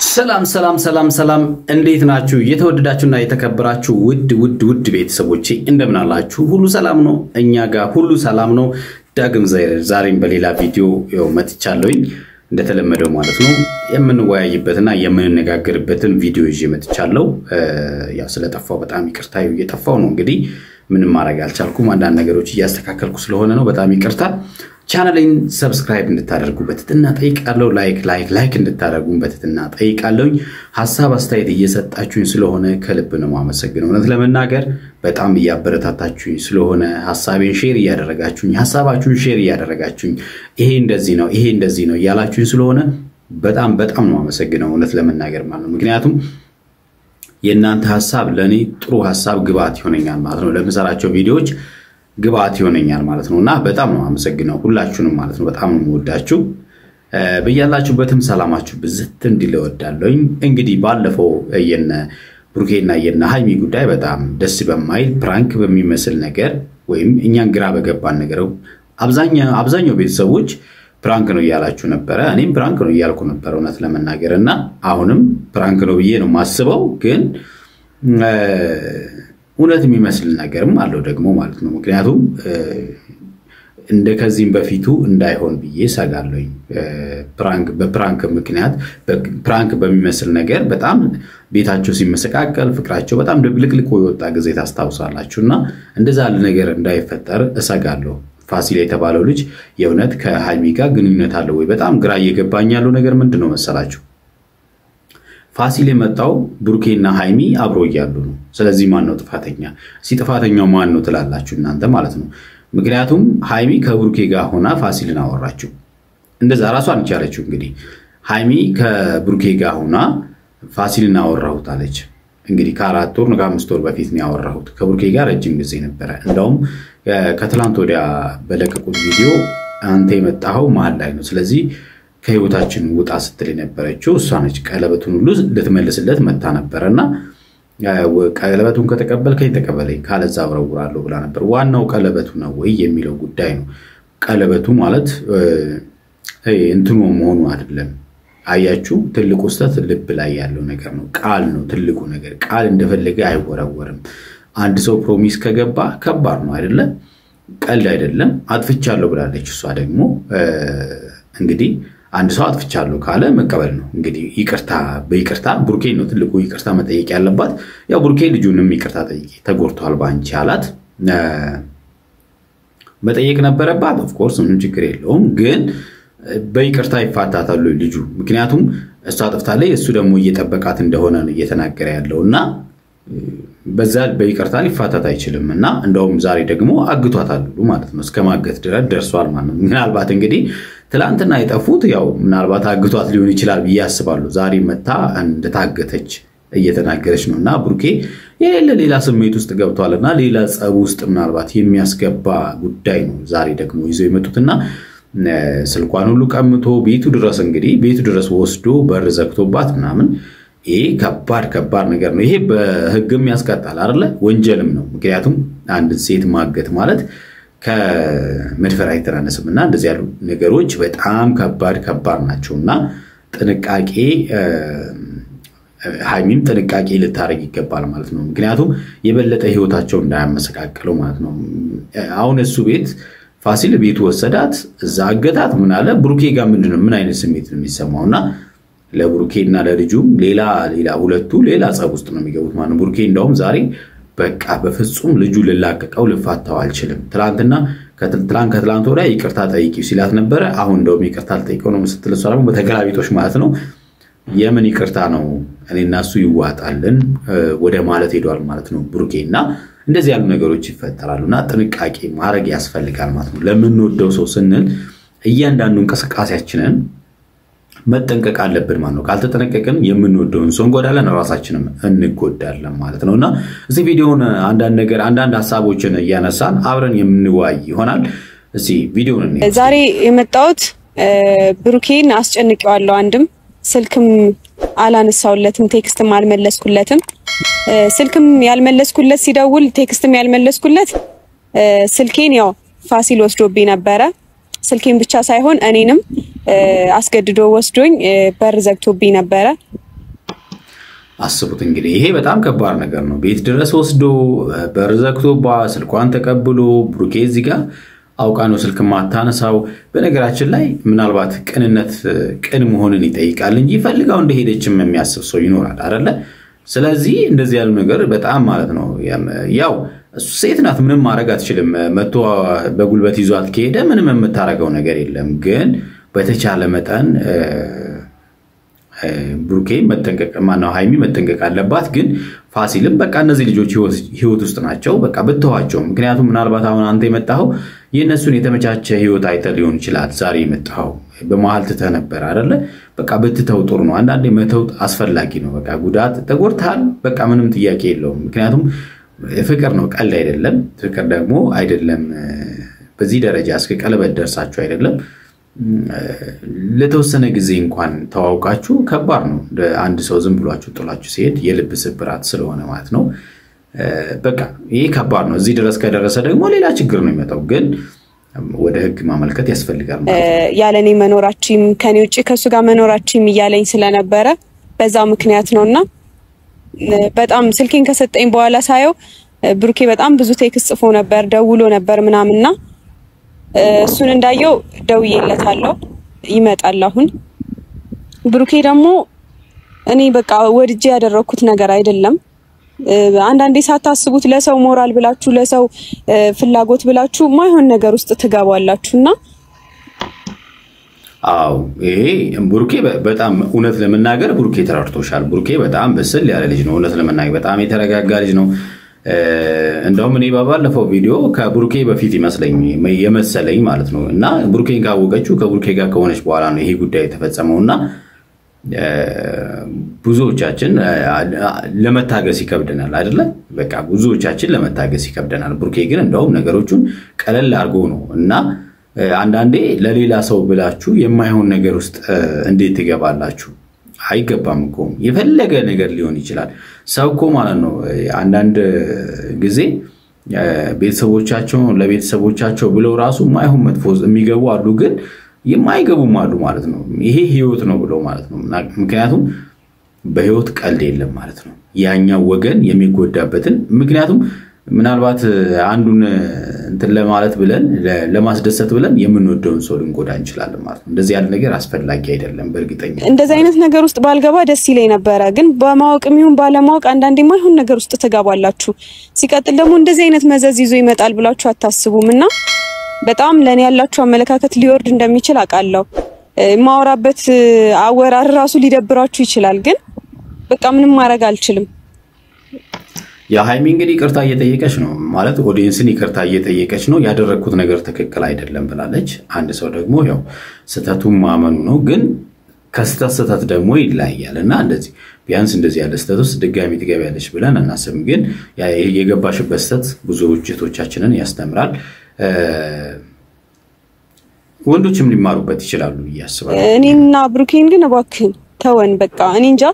ሰላም ሰላም ሰላም ሰላም እንዴት ናችሁ የተወደዳችሁና የተከበራችሁ ውድ ቤተሰቦቼ እንደምን አላችሁ ሁሉ ሰላም ነው እኛ ጋር ሁሉ ሰላም ነው ዳግም ዛሬም በሌላ ቪዲዮ መጥቻለሁኝ እንደተለመደው ማለት ነው የምንወያይበትና የምንነጋገርበትን ቪዲዮ ይዤ መጥቻለሁ ያው ስለጠፋው በጣም ይቅርታ እየጠፋው ነው እንግዲህ ምንም ማድረግ አልቻልኩም አንዳንድ ነገሮች እያስተካከልኩ ስለሆነ ነው በጣም ይቅርታ ቻናሌን ሰብስክራይብ እንድታደርጉበት እና ጠይቃለሁ ላይክ እንድታደርጉበት እና ጠይቃለሁ ሐሳብ አስተያየት እየሰጣችሁኝ ስለሆነ ከልብ ነው ማመሰግነው እውነት ለመናገር በጣም እያበረታታችሁኝ ስለሆነ ሐሳቤን ሼር እያደረጋችሁኝ ሐሳባችሁን ሼር እያደረጋችሁኝ ይሄ እንደዚህ ነው ያላችሁኝ ስለሆነ በጣም ነው ማመሰግነው እውነት ለመናገር ማለት ነው ምክንያቱም የእናንተ ሐሳብ ለኔ ጥሩ ሐሳብ ግብአት ይሆነኛል ማለት ነው ለምሰራቸው ቪዲዮዎች ግብአት ይሆነኛል ማለት ነውና በጣም ነው አመሰግነው ሁላችሁንም ማለት ነው በጣም ነው ወዳችሁ በእያላችሁበትም ሰላማችሁ ብዝት እንዲለወዳለኝ እንግዲህ ባለፈው የነ ብሩኬና የነ ሃይሚ ጉዳይ በጣም ደስ በማይል ፕራንክ በሚመስል ነገር ወይም እኛን ግራ በገባን ነገር አብዛኛው ቤተሰቦች ፕራንክ ነው ያላችሁ ነበር እኔም ፕራንክ ነው ያልኩ ነበር እውነት ለመናገርና አሁንም ፕራንክ ነው ብዬ ነው ማስበው ግን እውነት የሚመስል ነገርም አለው ደግሞ ማለት ነው ምክንያቱም እንደከዚህም በፊቱ እንዳይሆን ብዬ ሰጋለኝ በፕራንክ ምክንያት ፕራንክ በሚመስል ነገር በጣም ቤታቸው ሲመሰቃቀል ፍቅራቸው በጣም ድብልቅልቅ ወጣ ጊዜ ታስታውሳላችሁና እንደዛ ያለ ነገር እንዳይፈጠር እሰጋለሁ ፋሲል የተባለው ልጅ የእውነት ከሃይሚ ጋር ግንኙነት አለው ወይ በጣም ግራ እየገባኝ ያለው ነገር ምንድነው መሰላችሁ ፋሲል የመጣው ብሩኬና ሃይሚ አብሮ ይያሉ ነው ስለዚህ ማን ነው ጥፋተኛ ሲጥፋተኛው ማን ነው ትላላችሁ እናንተ ማለት ነው ምክንያቱም ሃይሚ ከብሩኬ ጋር ሆና ፋሲልን አወራችሁ እንደዛ ራሷን ይቻለችው እንግዲህ ሃይሚ ከብሩኬ ጋር ሆና ፋሲልን አወራሁት አለች እንግዲህ ከ4 ወር ነው ከ5 ወር በፊት ነው ያወራሁት ከብሩኬ ጋር ረጅም ጊዜ ነበር እንደውም ከትላንት ወዲያ በለቀቁት ቪዲዮ አንተ የመጣው ማል ላይ ነው ስለዚህ ከህይወታችን ውጣ ስትል የነበረችው እሷ ነች ቀለበቱን ሁሉ ልትመልስለት መጣ ነበርና ቀለበቱን ከተቀበልከኝ ተቀበለኝ ካለዛ አብረውራለሁ ብላ ነበር ዋናው ቀለበቱ ነው ወይ የሚለው ጉዳይ ነው ቀለበቱ ማለት እንትኑ መሆኑ አይደለም አያችሁ ትልቁ ስተት ልብ ላይ ያለው ነገር ነው ቃል ነው ትልቁ ነገር ቃል እንደፈለገ አይወራወርም አንድ ሰው ፕሮሚስ ከገባ ከባድ ነው አይደለ ቀልድ አይደለም አጥፍቻለሁ ብላለች እሷ ደግሞ እንግዲህ አንድ ሰው አጥፍቻለሁ ካለ መቀበል ነው እንግዲህ በይቅርታ ብሩኬ ነው ትልቁ ይቅርታ መጠየቅ ያለባት ያው ብሩኬ ልጁንም ይቅርታ ጠይቂ ተጎርቷል ባንቺ አላት መጠየቅ ነበረባት ኦፍ ኮርስ ምንም ችግር የለውም ግን በይቅርታ ይፋታታሉ ልጁ ምክንያቱም እሷ አጥፍታለች እሱ ደግሞ እየተጠበቃት እንደሆነ ነው እየተናገረ ያለውና በዛ በይቅርታ ሊፋታት አይችልምና እንደውም ዛሬ ደግሞ አግቷታል ማለት ነው እስከማገት ድረስ ደርሷል ማለት ነው ምናልባት እንግዲህ ትላንትና የጠፉት ያው ምናልባት አግቷት ሊሆን ይችላል በያስባሉ ዛሬ መጣ እንደታገተች እየተናገረች ነውና ብሩኬ ሌላ ስሜት ውስጥ ገብቷልና ሌላ ጸብ ውስጥ ምናልባት የሚያስገባ ጉዳይ ነው ዛሬ ደግሞ ይዘው የመጡትና ስልኳን ሁሉ ቀምቶ ቤቱ ድረስ ወስዶ በር ዘግቶባት ምናምን ይሄ ከባድ ነገር ነው ይሄ በህግም ያስቀጣል አይደለ ወንጀልም ነው ምክንያቱም አንድ ሴት ማገት ማለት ከመድፈር አይተናነስምና እንደዚህ ያሉ ነገሮች በጣም ከባድ ናቸውና ጥንቃቄ ሃይሚም ጥንቃቄ ልታረግ ይገባል ማለት ነው ምክንያቱም የበለጠ ህይወታቸው እንዳያመሰቃቀለው ማለት ነው አሁን እሱ ቤት ፋሲል ቤቱ ወሰዳት እዛ አገታት ምን አለ ብሩኬ ጋር ምንድነው ምን አይነት ስሜት ነው የሚሰማውና ለብሩኬና ለልጁም ሌላ ሁለቱ ሌላ ጸብ ውስጥ ነው የሚገቡት ማለት ነው ብሩኬ እንደውም ዛሬ በቃ በፍጹም ልጁ ልላቀቀው ልፋታው አልችልም ከትላንት ወዲያ ይቅርታ ጠይቂው ሲላት ነበር አሁን እንደውም ይቅርታ ጠይቀው ነው ስትልሷ ደግሞ በተገላቢጦሽ ማለት ነው የምን ይቅርታ ነው እኔና እሱ ይዋጣልን ወደ ማለት ሄዷል ማለት ነው ብሩኬና እንደዚህ ያሉ ነገሮች ይፈጠራሉና ጥንቃቄ ማድረግ ያስፈልጋል ማለት ነው ለምን ወደው ሰው ስንል እያንዳንዱ እንቅስቃሴያችንን መጠንቀቅ አለብን ማለት ነው ካልተጠነቀቀን የምንወደውን ሰው እንጎዳለን ራሳችንም እንጎዳለን ማለት ነውና እዚህ ቪዲዮውን አንዳንድ ሐሳቦችን ያነሳን አብረን የምንወያይ ይሆናል እሺ ቪዲዮውን ዛሬ የመጣሁት ብሩኬን አስጨንቀዋለሁ አንድም ስልክም አላነሳውለትም ቴክስትም አልመለስኩለትም ስልክም ያልመለስኩለት ሲደውል ቴክስትም ያልመለስኩለት ስልኬን ያው ፋሲል ወስዶብኝ ነበር ስልኬን ብቻ ሳይሆን እኔንም አስገድዶ ወስዶኝ በር ዘግቶብኝ ነበር አስቡት እንግዲህ ይሄ በጣም ከባድ ነገር ነው ቤት ድረስ ወስዶ በርዘክቶባ ስልኳን ተቀብሎ ብሩኬ እዚህ ጋር አውቃ ነው ስልክ ማታነሳው በነገራችን ላይ ምናልባት ቅንነት ቅን መሆንን ይጠይቃል እንጂ ፈልጋው እንደሄደችም የሚያስብ ሰው ይኖራል አይደለ ስለዚህ እንደዚህ ያለው ነገር በጣም ማለት ነው ያው ሴት ናት ምንም ማድረግ አትችልም መጥቶ በጉልበት ይዟት ከሄደ ምንም የምታረጋው ነገር የለም ግን በተቻለ መጠን ብሩኬ መጠንቀቅ ማነው ሃይሚ መጠንቀቅ አለባት ግን ፋሲልም በቃ እነዚህ ልጆች ህይወት ውስጥ ናቸው በቃ በተዋቸው ምክንያቱም ምናልባት አሁን አንተ የመጣው የነሱን የተመቻቸ ህይወት አይተህ ሊሆን ይችላል ዛሬ የመጣው በመሃል ተነበር አይደለ በቃ በትተው ጥሩ ነው አንዳንዴ መተው አስፈላጊ ነው በቃ ጉዳት ተጎርታል በቃ ምንም ጥያቄ የለውም ምክንያቱም ፍቅር ነው ቀል አይደለም ፍቅር ደግሞ አይደለም በዚህ ደረጃ እስከ ቀለበት ደርሳችሁ አይደለም ለተወሰነ ጊዜ እንኳን ተዋውቃችሁ ከባድ ነው አንድ ሰው ዝም ብሏችሁ ጥላችሁ ሲሄድ የልብ ስብራት ስለሆነ ማለት ነው በቃ ይሄ ከባድ ነው እዚህ ድረስ ከደረሰ ደግሞ ሌላ ችግር ነው የሚመጣው ግን ወደ ህግ ማመልከት ያስፈልጋል ማለት ነው ያለኔ መኖራችም ከኔ ውጪ ከሱ ጋር መኖራችም ይያለኝ ስለነበረ በዛ ምክንያት ነውና በጣም ስልኬን ከሰጠኝ በኋላ ሳየው ብሩኬ በጣም ብዙ ቴክስት ጽፎ ነበር ደውሎ ነበር ምናምንና እሱን እንዳየው ደውዬለታለሁ ይመጣል አሁን ብሩኬ ደግሞ እኔ በቃ ወድጄ ያደረኩት ነገር አይደለም አንዳንዴ ሳታስቡት ለሰው ሞራል ብላችሁ ለሰው ፍላጎት ብላችሁ ማይሆን ነገር ውስጥ ትገባላችሁና አው ይሄ ብሩኬ በጣም እውነት ለመናገር ብሩኬ ተራርቶሻል ብሩኬ በጣም በስል ያለ ልጅ ነው እውነት ለመናገር በጣም የተረጋጋ ልጅ ነው እንደውም እኔ ባባለፈው ቪዲዮ ከብሩኬ በፊት ይመስለኝ የመሰለኝ ማለት ነው እና ብሩኬን ካወቀችው ከብሩኬ ጋር ከሆነች በኋላ ነው ይሄ ጉዳይ ተፈጸመውና ብዙዎቻችን ለመታገስ ይከብደናል አይደለ በቃ ብዙዎቻችን ለመታገስ ይከብደናል ብሩኬ ግን እንደውም ነገሮቹን ቀለል አድርጎ ነው እና አንዳንዴ ለሌላ ሰው ብላችሁ የማይሆን ነገር ውስጥ እንዴት ትገባላችሁ አይገባም እኮ የፈለገ ነገር ሊሆን ይችላል ሰውኮ ማለት ነው አንዳንድ ጊዜ ቤተሰቦቻቸው ለቤተሰቦቻቸው ብለው ራሱ ማይሆን መጥፎ የሚገቡ አሉ ግን የማይገቡም አሉ ማለት ነው ይሄ ህይወት ነው ብለው ማለት ነው ምክንያቱም በህይወት ቀልድ የለም ማለት ነው ያኛው ወገን የሚጎዳበትን ምክንያቱም ምናልባት አንዱን እንትን ለማለት ብለን ለማስደሰት ብለን የምንወደውን ሰው ልንጎዳ እንችላለን ማለት ነው እንደዚህ ያለ ነገር አስፈላጊ አይደለም በእርግጠኛ እንደዚህ አይነት ነገር ውስጥ ባልገባ ደስ ይለኝ ነበር ግን በማወቅም ይሁን ባለማወቅ አንዳንዴ ማይሆን ነገር ውስጥ ተጋባላችሁ ሲቀጥል ደግሞ እንደዚህ አይነት መዘዝ ይዞ ይመጣል ብላችሁ አታስቡምና በጣም ለኔ ያላችሁ አመለካከት ሊወርድ እንደሚችል አቃለው ማወራበት አወራር ራሱ ሊደብራችሁ ይችላል ግን በቃ ምንም ማድረግ አልችልም ያ ሃይሚ እንግዲህ ይቅርታ እየጠየቀች ነው ማለት ኦዲየንስን ይቅርታ እየጠየቀች ነው ያደረኩት ነገር ትክክል አይደለም ብላለች አንድ ሰው ደግሞ ያው ስተቱን ማመኑ ነው ግን ከስተት ደግሞ ይላያልና እንደዚህ ቢያንስ እንደዚህ ያለ ስተቱስ ድጋሚ ትገቢያለሽ ብለን እናስብም ግን የገባሽበት ስተት ብዙ ውጭቶቻችንን ያስተምራል ወንዶችም ሊማሩበት ይችላሉ ያስባሉ እኔና ብሩኬን ግን እባክህ ተወን በቃ እኔ እንጃ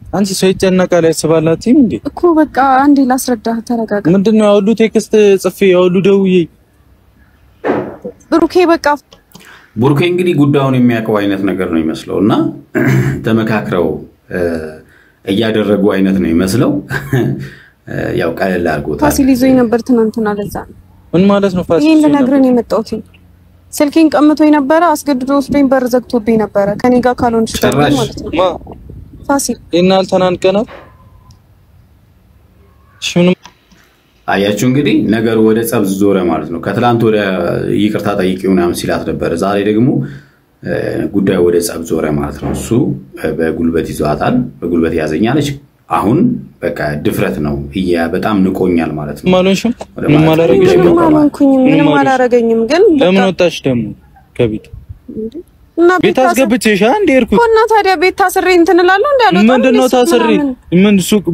አንቺ ሰው ይጨነቃል ያስባላትም እንዴ እኮ በቃ አንዴ ላስረዳህ ተረጋጋ ምንድነው ያውሉ ቴክስት ጽፌ ያውሉ ደውዬ ብሩኬ በቃ ብሩኬ እንግዲህ ጉዳዩን የሚያቀው አይነት ነገር ነው ይመስለውና ተመካክረው እያደረጉ አይነት ነው ይመስለው ያው ቀለል አድርጎታል ፋሲል ይዞኝ ነበር ትናንትና ለዛ ምን ማለት ነው ፋሲል ይሄን ለነግረን የመጣሁት ስልኬን ቀምቶኝ ነበር አስገድዶ ወስዶኝ በር ዘግቶብኝ ነበር ከኔ ጋር ካልሆንሽ ማለት ነው ፋሲል እናል ተናንቀናል ሽምን አያችሁ እንግዲህ ነገር ወደ ጸብ ዞረ ማለት ነው ከትላንት ወደ ይቅርታ ጠይቂውና ሲላት ነበር ዛሬ ደግሞ ጉዳዩ ወደ ጸብ ዞረ ማለት ነው እሱ በጉልበት ይዟታል በጉልበት ያዘኛለች አሁን በቃ ድፍረት ነው በጣም ንቆኛል ማለት ነው ማለንሽም ምንም አላረገኝም ግን ለምን ወጣሽ ደግሞ ከቤት እና ቤት አስገብቼሽ አንዴ እርኩት እና ታዲያ ቤት ታስሬ እንትን እላለሁ እንዳልወጣ ምንድነው ታስሬ ምን ሱቅ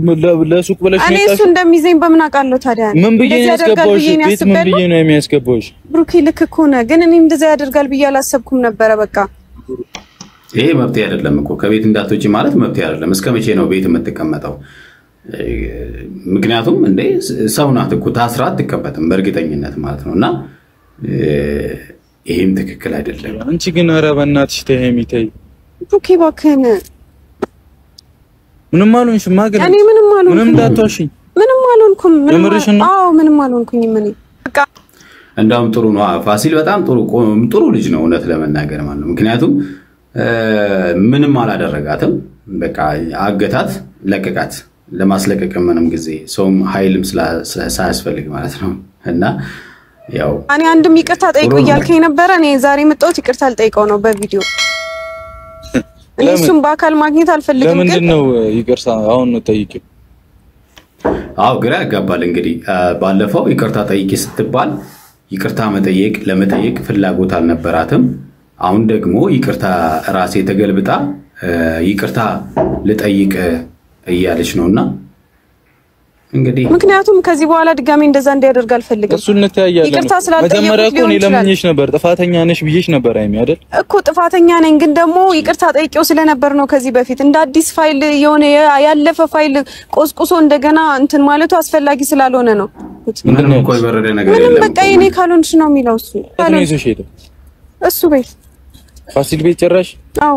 ለሱቅ ብለሽ እኔ እሱ እንደሚይዘኝ በምን አውቃለሁ ታዲያ ምን ብዬ ያስገባውሽ ቤት ምን ብዬ ነው የሚያስገባውሽ ብሩኬ ልክ እኮ ነው ግን እኔ እንደዛ ያደርጋል ብዬ አላሰብኩም ነበር በቃ ይሄ መብት አይደለም እኮ ከቤት እንዳትወጪ ማለት መብት አይደለም እስከመቼ ነው ቤት የምትቀመጠው ምክንያቱም እንዴ ሰው ናት እኮ ታስራ አትቀመጥም በእርግጠኝነት ማለት ነውና ይሄም ትክክል አይደለም አንቺ ግን ኧረ በእናትሽ ተሄሚታይ ብሩኬ ባከነ ምንም አልሆንሽም ማገለ እኔ ምንም አልሆንኩም ምንም እንዳትዋሽኝ ምንም አልሆንኩም አዎ ምንም አልሆንኩኝ ምን በቃ እንዳውም ጥሩ ነው ፋሲል በጣም ጥሩ ልጅ ነው እውነት ለመናገር ማለት ነው ምክንያቱም ምንም አላደረጋትም በቃ አገታት ለቀቃት ለማስለቀቅ ምንም ጊዜ ሰውም ኃይልም ሳያስፈልግ ማለት ነው እና ያው እኔ አንድም ይቅርታ ጠይቆ ያልከኝ ነበር እኔ ዛሬ መጣሁት ይቅርታ አልጠይቀው ነው በቪዲዮ እሱም በአካል ማግኘት አልፈልግም ግን ለምንድነው ይቅርታ አሁን ነው ጠይቂው አው ግራ ያጋባል እንግዲህ ባለፈው ይቅርታ ጠይቂ ስትባል ይቅርታ ለመጠየቅ ፍላጎት አልነበራትም አሁን ደግሞ ይቅርታ ራሴ ተገልብጣ ይቅርታ ልጠይቅ እያለች ነውና እንግዲህ ምክንያቱም ከዚህ በኋላ ድጋሚ እንደዛ እንዲያደርግ አልፈልግም እሱን እንተያያለን ይቅርታ ስላልጠየቁት መጀመሪያ እኮ እኔ ለምንሽ ነበር ጥፋተኛ ነሽ ብዬሽ ነበር አይሚ አይደል እኮ ጥፋተኛ ነኝ ግን ደግሞ ይቅርታ ጠይቄው ስለነበር ነው ከዚህ በፊት እንደ አዲስ ፋይል የሆነ ያለፈ ፋይል ቆስቁሶ እንደገና እንትን ማለቱ አስፈላጊ ስላልሆነ ነው ምንም እኮ ይበረደ ነገር የለም ምንም በቃ እኔ ካልሆንሽ ነው የሚለው እሱ ቤት ፋሲል ቤት ጭራሽ አው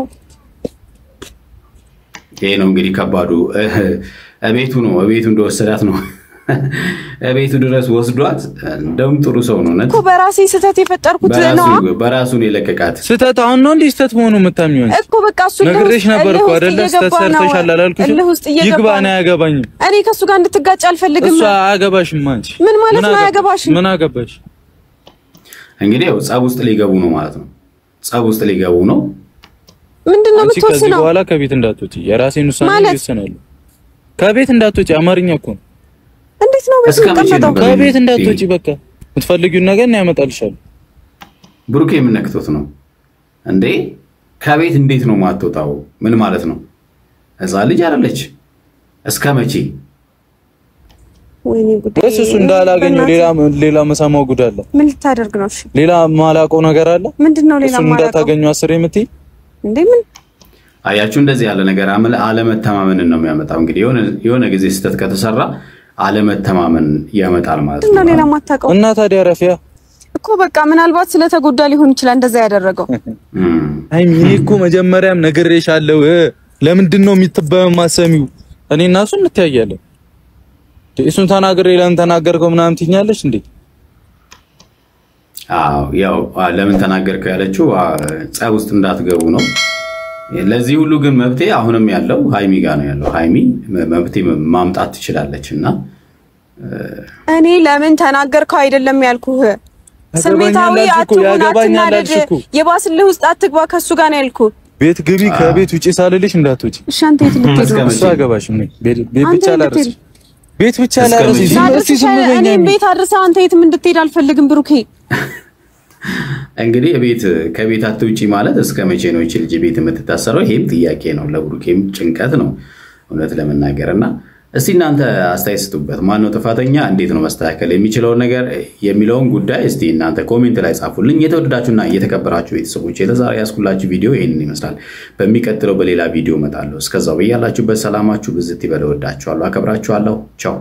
ይሄ ነው እንግዲህ ከባዱ አቤቱ እንደወሰዳት ነው አቤቱ ድረስ ወስዷት እንደውም ጥሩ ሰው ነው ነጥ እኮ በራሴ ስተት የፈጠርኩት ነው በራሱ ነው ለቀቃት ስተት አሁን ነው እንዴ ስተት መሆኑ መታምኚው እኮ በቃ እሱ ነግሬሽ ነበር እኮ አይደለ ስተት ሰርተሻል አላልኩሽ ይግባና ያገባኝ እኔ ከሱ ጋር እንድትጋጭ አልፈልግም እሱ አያገባሽም አንቺ ምን ማለት ነው አያገባሽም ምን አገባሽ እንግዲህ ያው ጻብ ውስጥ ሊገቡ ነው ማለት ነው ጻብ ውስጥ ሊገቡ ነው ምንድነው የምትወስነው በኋላ ከቤት እንዳትወጪ የራሴን ውሳኔ ይወሰናል ከቤት እንዳትወጪ አማርኛ እኮ እንዴት ነው በስከመጣው ከቤት እንዳትወጪ በቃ የምትፈልጊው ነገር ነው ያመጣልሻል ብሩኬ ምን ነክቶት ነው እንዴ ከቤት እንዴት ነው ማትወጣው ምን ማለት ነው እዛ ልጅ አይደለች እስከመቼ ወይኔ ጉዳይ እሱ እንዳላገኘው ሌላ መሳማው ጉዳለ ምን ልታደርግ ነው እሺ ሌላ ማላቆ ነገር አለ ምንድነው ሌላ ማላቆ እንዳታገኘው አስሬ የምትይ እንዴ ምን አያችሁ እንደዚህ ያለ ነገር አለመተማመን ነው የሚያመጣው እንግዲህ የሆነ ጊዜ ስተት ከተሰራ አለመተማመን ያመጣል ማለት ነው ሌላ ማታቀው እና ታዲያ ረፊያ እኮ በቃ ምናልባት ስለተጎዳ ሊሆን ይችላል እንደዛ ያደረገው አይሚ እኮ መጀመሪያም ነግሬሻለሁ ለምንድነው የሚተበማሰሚው እኔና እሱ እንተያያለን እሱን ተናግሬ ለምን ተናገርከው ምናምን ትኛለሽ እንዴ አዎ ያው ለምን ተናገርከው ያለችው ጻብ ውስጥ እንዳትገቡ ነው ለዚህ ሁሉ ግን መብቴ አሁንም ያለው ሃይሚ ጋር ነው ያለው ሃይሚ መብቴ ማምጣት ትችላለችና እኔ ለምን ተናገርከው አይደለም ያልኩህ ስሜታዊ አትሆናትና የባስልህ ውስጥ አትግባ ከሱ ጋር ነው ያልኩህ ቤት ግቢ ከቤት ውጪ ሳልልሽ እንዳትወጪ እሺ አንተ የት ልትሄድ ነው እሱ አገባሽም ነው ቤት ብቻ ላርስ ቤት ብቻ ላርስ እኔ ቤት አድርሳ አንተ የትም እንድትሄድ አልፈልግም ብሩኬ እንግዲህ ከቤት አትውጪ ማለት እስከመቼ ነው እቺ ልጅ ቤት የምትታሰረው ይሄም ጥያቄ ነው ለብሩኬም ጭንቀት ነው እውነት ለመናገርና እስቲ እናንተ አስተያየቱበት ማን ነው ጥፋተኛ እንዴት ነው መስተካከል የሚችለው ነገር የሚለውን ጉዳይ እስቲ እናንተ ኮሜንት ላይ ጻፉልኝ የተወደዳችሁና የተከበራችሁ ቤተሰቦች ለዛሬ ያስኩላችሁ ቪዲዮ ይሄንን ይመስላል በሚቀጥለው በሌላ ቪዲዮ መጣለሁ እስከዛው በያላችሁበት ሰላማችሁ ብዝት ይበል ወዳችኋለሁ አከብራችኋለሁ ቻው